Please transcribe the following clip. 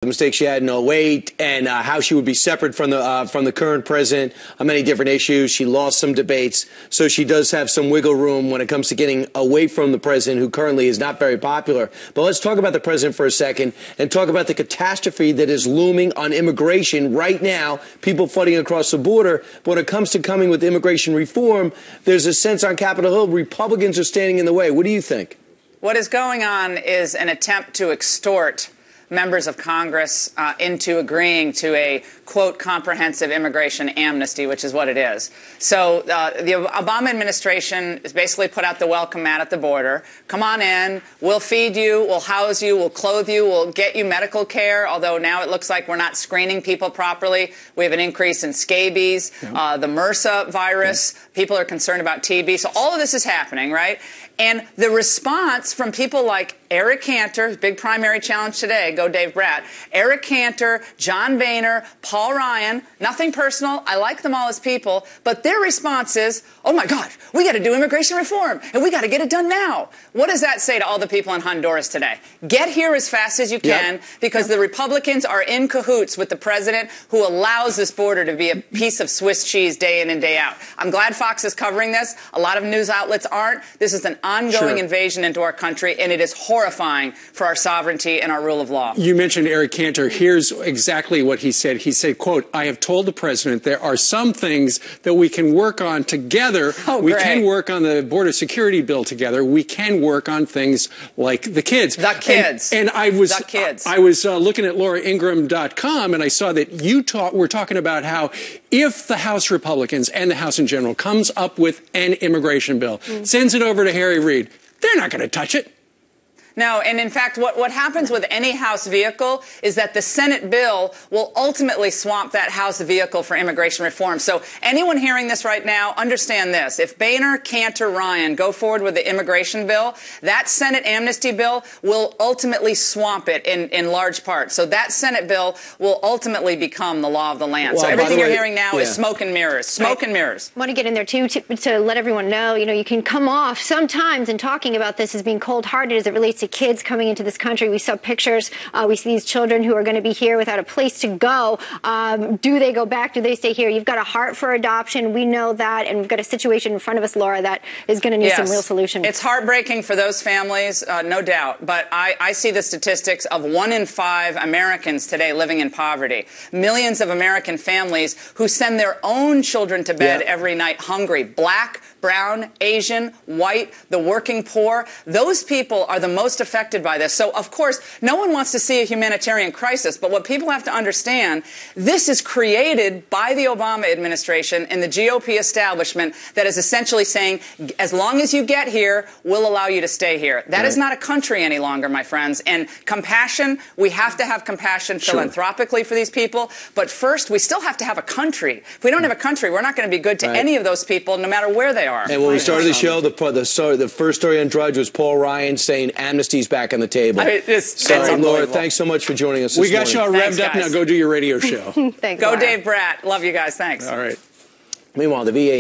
the mistakes she had in '08 and how she would be separate from the current president on many different issues. She lost some debates, so she does have some wiggle room when it comes to getting away from the president, who currently is not very popular. But let's talk about the president for a second and talk about the catastrophe that is looming on immigration right now, people flooding across the border. But when it comes to coming with immigration reform, there's a sense on Capitol Hill Republicans are standing in the way. What do you think? What is going on is an attempt to extort members of Congress into agreeing to a, quote, comprehensive immigration amnesty, which is what it is. So the Obama administration has basically put out the welcome mat at the border. Come on in. We'll feed you. We'll house you. We'll clothe you. We'll get you medical care, although now it looks like we're not screening people properly. We have an increase in scabies, the MRSA virus. People are concerned about TB. So all of this is happening, right? And the response from people like Eric Cantor, big primary challenge today, go Dave Bratt, Eric Cantor, John Boehner, Paul Ryan, nothing personal, I like them all as people, but their response is, oh my God, we got to do immigration reform, and we got to get it done now. What does that say to all the people in Honduras today? Get here as fast as you can, because the Republicans are in cahoots with the president, who allows this border to be a piece of Swiss cheese day in and day out. I'm glad Fox is covering this. A lot of news outlets aren't. This is an ongoing invasion into our country, and it is horrifying for our sovereignty and our rule of law. You mentioned Eric Cantor. Here's exactly what he said. He said, quote, I have told the president there are some things that we can work on together. We can work on the border security bill together. We can work on things like the kids. The kids. And I was looking at LauraIngraham.com, and I saw that you were talking about how if the House Republicans and the House in general comes up with an immigration bill, sends it over to Harry Reid, they're not going to touch it. No, and in fact, what happens with any House vehicle is that the Senate bill will ultimately swamp that House vehicle for immigration reform. So anyone hearing this right now, understand this. If Boehner, Cantor, Ryan go forward with the immigration bill, that Senate amnesty bill will ultimately swamp it in large part. So that Senate bill will ultimately become the law of the land. Well, so everything you're hearing now is smoke and mirrors. Smoke and mirrors. I want to get in there, too, to let everyone know, you can come off sometimes in talking about this as being cold-hearted as it relates to kids coming into this country. We saw pictures. We see these children who are going to be here without a place to go. Do they go back? Do they stay here? You've got a heart for adoption. We know that. And we've got a situation in front of us, Laura, that is going to need some real solutions. It's heartbreaking for those families, no doubt. But I see the statistics of 1 in 5 Americans today living in poverty. Millions of American families who send their own children to bed every night hungry. Black, brown, Asian, white, the working poor. Those people are the most affected by this. So, of course, no one wants to see a humanitarian crisis. But what people have to understand, this is created by the Obama administration and the GOP establishment that is essentially saying, as long as you get here, we'll allow you to stay here. That is not a country any longer, my friends. And compassion, we have to have compassion philanthropically for these people. But first, we still have to have a country. If we don't have a country, we're not going to be good to any of those people, no matter where they are. And when we started the show, the first story on Drudge was Paul Ryan saying amnesty's back on the table. So, Laura, thanks so much for joining us this morning. We got you all revved up. Now go do your radio show. Thanks, Go Laura. Dave Bratt. Love you guys. Thanks. All right. Meanwhile, the VA